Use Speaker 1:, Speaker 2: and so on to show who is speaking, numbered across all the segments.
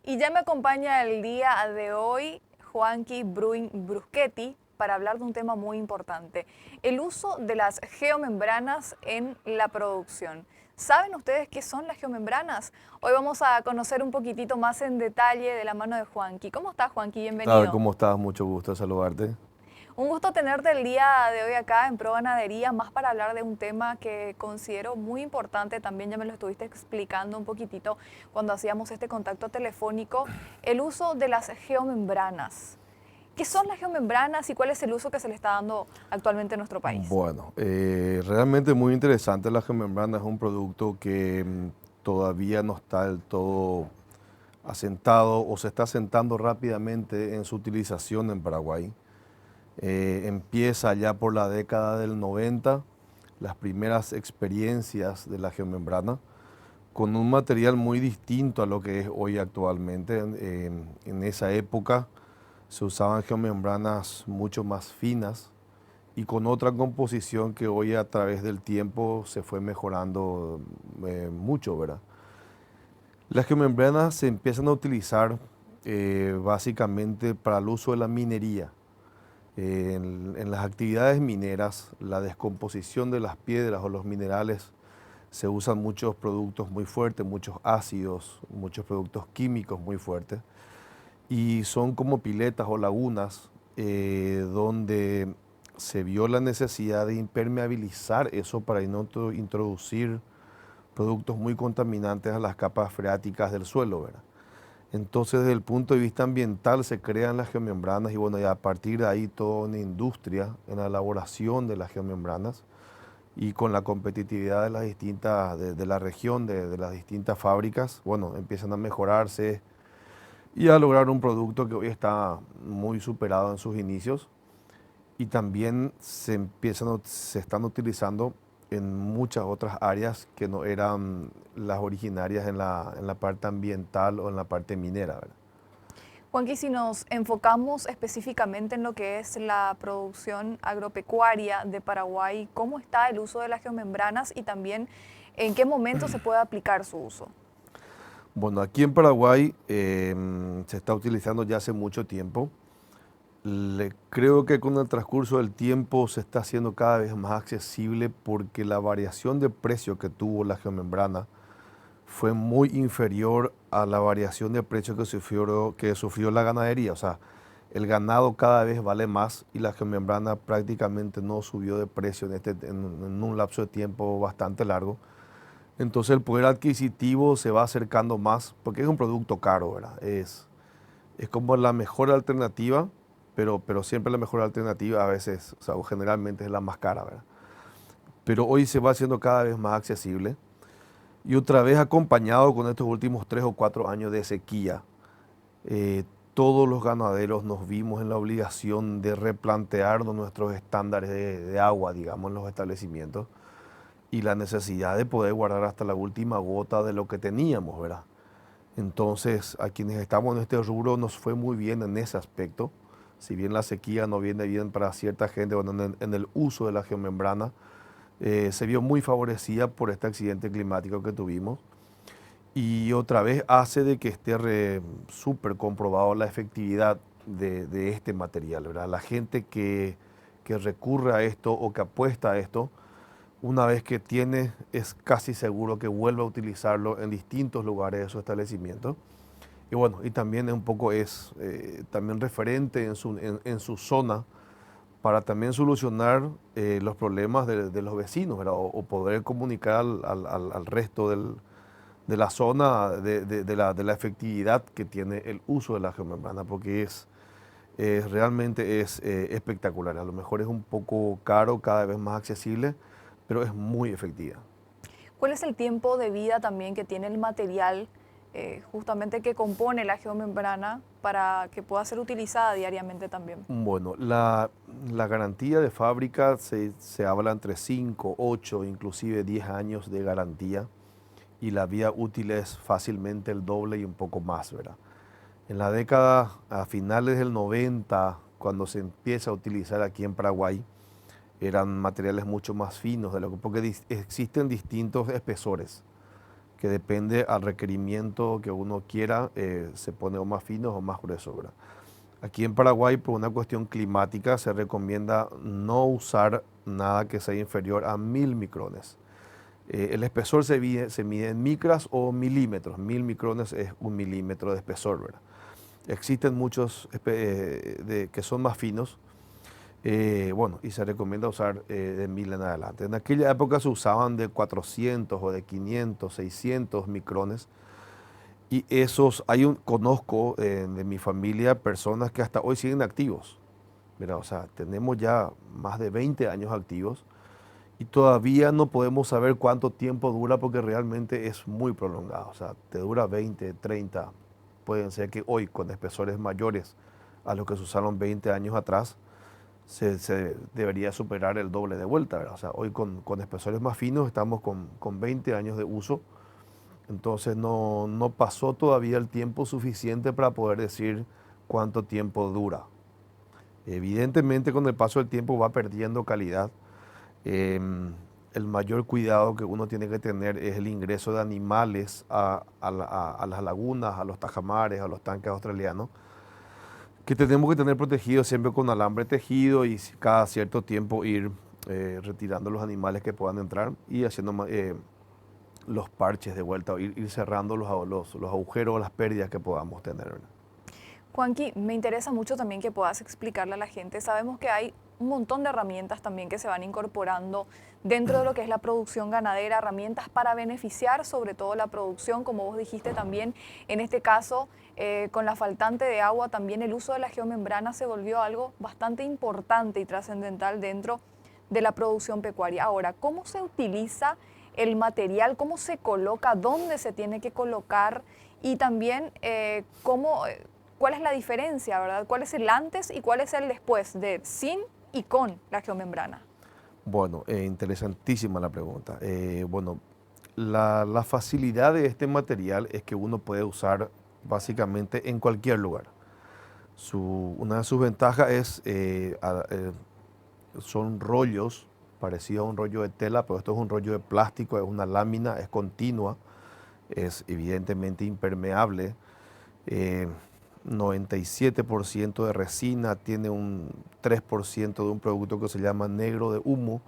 Speaker 1: Y ya me acompaña el día de hoy Juanqui Bruin Bruschetti para hablar de un tema muy importante, el uso de las geomembranas en la producción. ¿Saben ustedes qué son las geomembranas? Hoy vamos a conocer un poquitito más en detalle de la mano de Juanqui. ¿Cómo estás, Juanqui?
Speaker 2: Tal,
Speaker 1: Bienvenido.
Speaker 2: ¿cómo estás? Mucho gusto saludarte.
Speaker 1: Un gusto tenerte el día de hoy acá en Pro Ganadería, más para hablar de un tema que considero muy importante, también ya me lo estuviste explicando un poquitito cuando hacíamos este contacto telefónico, el uso de las geomembranas. ¿Qué son las geomembranas y cuál es el uso que se le está dando actualmente en nuestro país?
Speaker 2: Bueno, realmente muy interesante. La geomembrana es un producto que todavía no está del todo asentado o se está asentando rápidamente en su utilización en Paraguay. Empieza ya por la década del 90 las primeras experiencias de la geomembrana con un material muy distinto a lo que es hoy actualmente. En esa época se usaban geomembranas mucho más finas y con otra composición que hoy a través del tiempo se fue mejorando mucho, ¿verdad? Las geomembranas se empiezan a utilizar básicamente para el uso de la minería. En las actividades mineras, la descomposición de las piedras o los minerales, se usan muchos productos muy fuertes, muchos ácidos, muchos productos químicos muy fuertes, y son como piletas o lagunas donde se vio la necesidad de impermeabilizar eso para no introducir productos muy contaminantes a las capas freáticas del suelo, ¿verdad? Entonces, desde el punto de vista ambiental se crean las geomembranas y bueno, y a partir de ahí toda una industria en la elaboración de las geomembranas y con la competitividad de las distintas, de la región, de las distintas fábricas, bueno, empiezan a mejorarse y a lograr un producto que hoy está muy superado en sus inicios y también se están utilizando en muchas otras áreas que no eran las originarias en la parte ambiental o en la parte minera, ¿verdad?
Speaker 1: Juanqui, si nos enfocamos específicamente en lo que es la producción agropecuaria de Paraguay, ¿cómo está el uso de las geomembranas y también en qué momento se puede aplicar su uso?
Speaker 2: Bueno, aquí en Paraguay se está utilizando ya hace mucho tiempo. Creo que con el transcurso del tiempo se está haciendo cada vez más accesible porque la variación de precio que tuvo la geomembrana fue muy inferior a la variación de precio que sufrió la ganadería. O sea, el ganado cada vez vale más y la geomembrana prácticamente no subió de precio en un lapso de tiempo bastante largo. Entonces el poder adquisitivo se va acercando más porque es un producto caro, ¿verdad? Es como la mejor alternativa, pero siempre la mejor alternativa a veces, o sea, o generalmente es la más cara, ¿verdad? Pero hoy se va haciendo cada vez más accesible y otra vez acompañado con estos últimos 3 o 4 años de sequía, todos los ganaderos nos vimos en la obligación de replantearnos nuestros estándares de agua, digamos, en los establecimientos y la necesidad de poder guardar hasta la última gota de lo que teníamos, ¿verdad? Entonces, a quienes estamos en este rubro nos fue muy bien en ese aspecto. Si bien la sequía no viene bien para cierta gente, bueno, en el uso de la geomembrana, se vio muy favorecida por este accidente climático que tuvimos. Y otra vez hace de que esté súper comprobado la efectividad de este material, ¿verdad? La gente que recurre a esto o que apuesta a esto, una vez que tiene, es casi seguro que vuelva a utilizarlo en distintos lugares de su establecimiento. Y bueno, y también un poco es también referente en su zona para también solucionar los problemas de los vecinos, ¿verdad? O poder comunicar al resto de la zona de la efectividad que tiene el uso de la geomembrana, porque realmente es espectacular. A lo mejor es un poco caro, cada vez más accesible, pero es muy efectiva.
Speaker 1: ¿Cuál es el tiempo de vida también que tiene el material justamente que compone la geomembrana para que pueda ser utilizada diariamente también?
Speaker 2: Bueno, la garantía de fábrica se habla entre 5, 8, inclusive 10 años de garantía y la vida útil es fácilmente el doble y un poco más, ¿verdad? En la década, a finales del 90, cuando se empieza a utilizar aquí en Paraguay, eran materiales mucho más finos, porque existen distintos espesores que depende al requerimiento que uno quiera, se pone o más finos o más gruesos, ¿verdad? Aquí en Paraguay, por una cuestión climática, se recomienda no usar nada que sea inferior a 1000 micrones. El espesor se mide en micras o milímetros. 1000 micrones es 1 milímetro de espesor, ¿verdad? Existen muchos que son más finos, bueno, y se recomienda usar de 1000 en adelante. En aquella época se usaban de 400 o de 500, 600 micrones. Y esos, conozco de mi familia personas que hasta hoy siguen activos. Mira, o sea, tenemos ya más de 20 años activos y todavía no podemos saber cuánto tiempo dura porque realmente es muy prolongado. O sea, te dura 20, 30. Pueden ser que hoy con espesores mayores a los que se usaron 20 años atrás, se debería superar el doble de vuelta, ¿verdad? O sea, hoy con espesores más finos estamos con 20 años de uso. Entonces no pasó todavía el tiempo suficiente para poder decir cuánto tiempo dura. Evidentemente con el paso del tiempo va perdiendo calidad. El mayor cuidado que uno tiene que tener es el ingreso de animales a las lagunas, a los tajamares, a los tanques australianos, que tenemos que tener protegidos siempre con alambre tejido y cada cierto tiempo ir retirando los animales que puedan entrar y haciendo los parches de vuelta, ir cerrando los agujeros o las pérdidas que podamos tener, ¿verdad?
Speaker 1: Juanqui, me interesa mucho también que puedas explicarle a la gente. Sabemos que hay un montón de herramientas también que se van incorporando dentro de lo que es la producción ganadera, herramientas para beneficiar sobre todo la producción, como vos dijiste también, en este caso, con la faltante de agua, también el uso de la geomembrana se volvió algo bastante importante y trascendental dentro de la producción pecuaria. Ahora, ¿cómo se utiliza el material? ¿Cómo se coloca? ¿Dónde se tiene que colocar? Y también, ¿cuál es la diferencia, verdad? ¿Cuál es el antes y cuál es el después de sin y con la geomembrana?
Speaker 2: Bueno, interesantísima la pregunta. Bueno, la facilidad de este material es que uno puede usar básicamente en cualquier lugar. Una de sus ventajas es, son rollos parecidos a un rollo de tela, pero esto es un rollo de plástico, es una lámina, es continua, es evidentemente impermeable. eh, 97% de resina, tiene un 3% de un producto que se llama negro de humo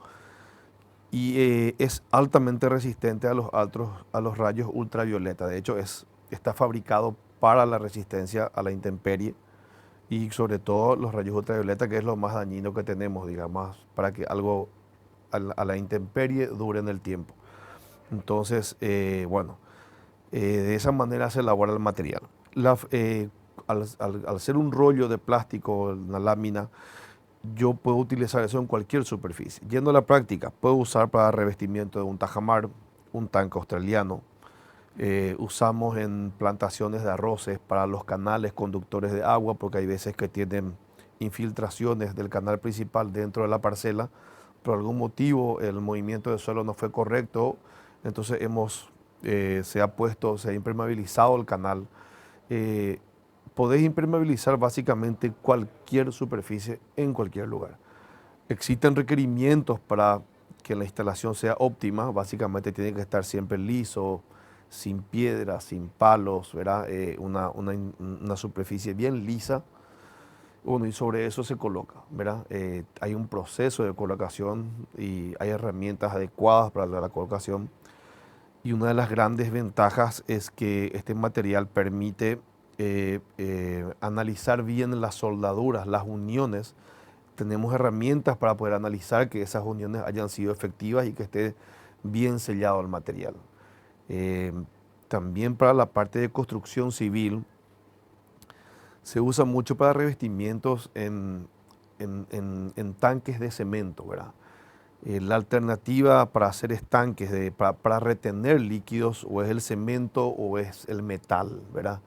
Speaker 2: y es altamente resistente a los rayos ultravioleta. De hecho, está fabricado para la resistencia a la intemperie y sobre todo los rayos ultravioleta, que es lo más dañino que tenemos, digamos, para que algo a la intemperie dure en el tiempo. Entonces, bueno, de esa manera se elabora el material. Al ser un rollo de plástico, una lámina, yo puedo utilizar eso en cualquier superficie. Yendo a la práctica, puedo usar para revestimiento de un tajamar, un tanque australiano. Usamos en plantaciones de arroces para los canales conductores de agua, porque hay veces que tienen infiltraciones del canal principal dentro de la parcela. Por algún motivo el movimiento del suelo no fue correcto, entonces se ha impermeabilizado el canal. Podés impermeabilizar básicamente cualquier superficie en cualquier lugar. Existen requerimientos para que la instalación sea óptima, básicamente tiene que estar siempre liso, sin piedras, sin palos, ¿verdad? Una superficie bien lisa. Bueno, y sobre eso se coloca, ¿verdad? Hay un proceso de colocación y hay herramientas adecuadas para la colocación. Y una de las grandes ventajas es que este material permite analizar bien las soldaduras, las uniones. Tenemos herramientas para poder analizar que esas uniones hayan sido efectivas y que esté bien sellado el material. Eh, También para la parte de construcción civil se usa mucho para revestimientos en tanques de cemento, ¿verdad? La alternativa para hacer estanques, para retener líquidos, o es el cemento o es el metal, ¿verdad?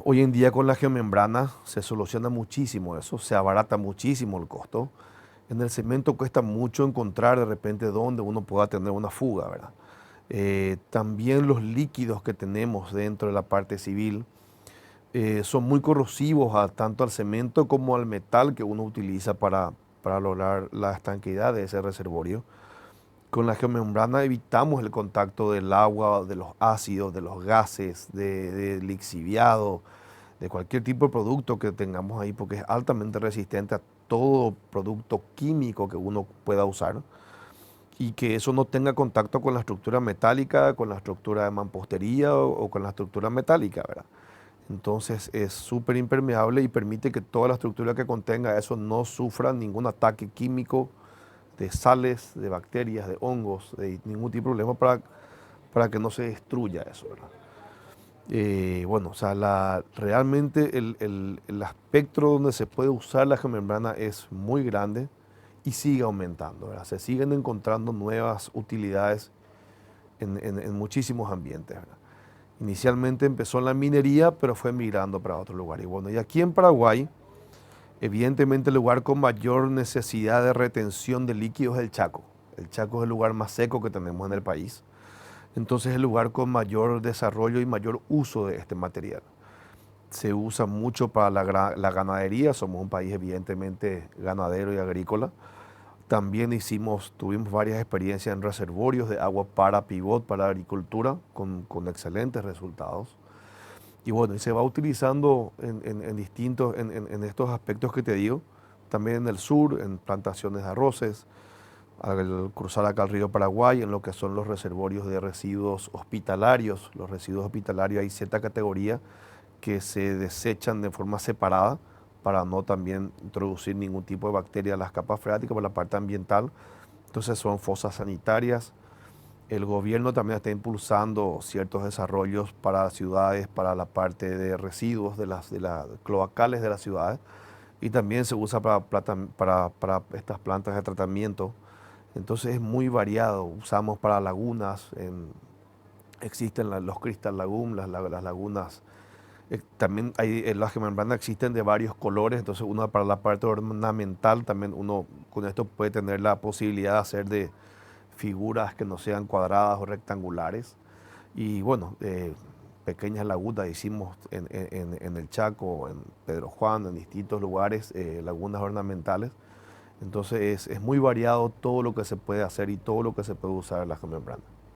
Speaker 2: Hoy en día con la geomembrana se soluciona muchísimo eso, se abarata muchísimo el costo. En el cemento cuesta mucho encontrar de repente donde uno pueda tener una fuga, ¿verdad? También los líquidos que tenemos dentro de la parte civil son muy corrosivos tanto al cemento como al metal que uno utiliza para lograr la estanqueidad de ese reservorio. Con la geomembrana evitamos el contacto del agua, de los ácidos, de los gases, de lixiviado, de cualquier tipo de producto que tengamos ahí, porque es altamente resistente a todo producto químico que uno pueda usar y que eso no tenga contacto con la estructura metálica, con la estructura de mampostería o con la estructura metálica, ¿verdad? Entonces es súper impermeable y permite que toda la estructura que contenga eso no sufra ningún ataque químico de sales, de bacterias, de hongos, de ningún tipo de problema para que no se destruya eso, ¿verdad? Bueno, o sea, realmente el espectro donde se puede usar la geomembrana es muy grande y sigue aumentando, ¿verdad? Se siguen encontrando nuevas utilidades en muchísimos ambientes, ¿verdad? Inicialmente empezó en la minería, pero fue migrando para otro lugar. Y bueno, y aquí en Paraguay, evidentemente el lugar con mayor necesidad de retención de líquidos es el Chaco. El Chaco es el lugar más seco que tenemos en el país. Entonces es el lugar con mayor desarrollo y mayor uso de este material. Se usa mucho para la ganadería, somos un país evidentemente ganadero y agrícola. También tuvimos varias experiencias en reservorios de agua para pivot, para agricultura, con excelentes resultados. Y bueno, y se va utilizando en distintos, en estos aspectos que te digo, también en el sur, en plantaciones de arroces, al cruzar acá el río Paraguay, en lo que son los reservorios de residuos hospitalarios. Los residuos hospitalarios hay cierta categoría que se desechan de forma separada para no también introducir ningún tipo de bacteria a las capas freáticas por la parte ambiental. Entonces son fosas sanitarias. El gobierno también está impulsando ciertos desarrollos para ciudades, para la parte de residuos de las cloacales de las ciudades y también se usa para estas plantas de tratamiento. Entonces es muy variado. Usamos para lagunas, existen los Crystal Lagoon, las lagunas. También las geomembranas existen de varios colores, entonces uno para la parte ornamental también uno con esto puede tener la posibilidad de hacer de figuras que no sean cuadradas o rectangulares. Y bueno, pequeñas lagunas hicimos en el Chaco, en Pedro Juan, en distintos lugares, lagunas ornamentales. Entonces es muy variado todo lo que se puede hacer y todo lo que se puede usar en la geomembrana.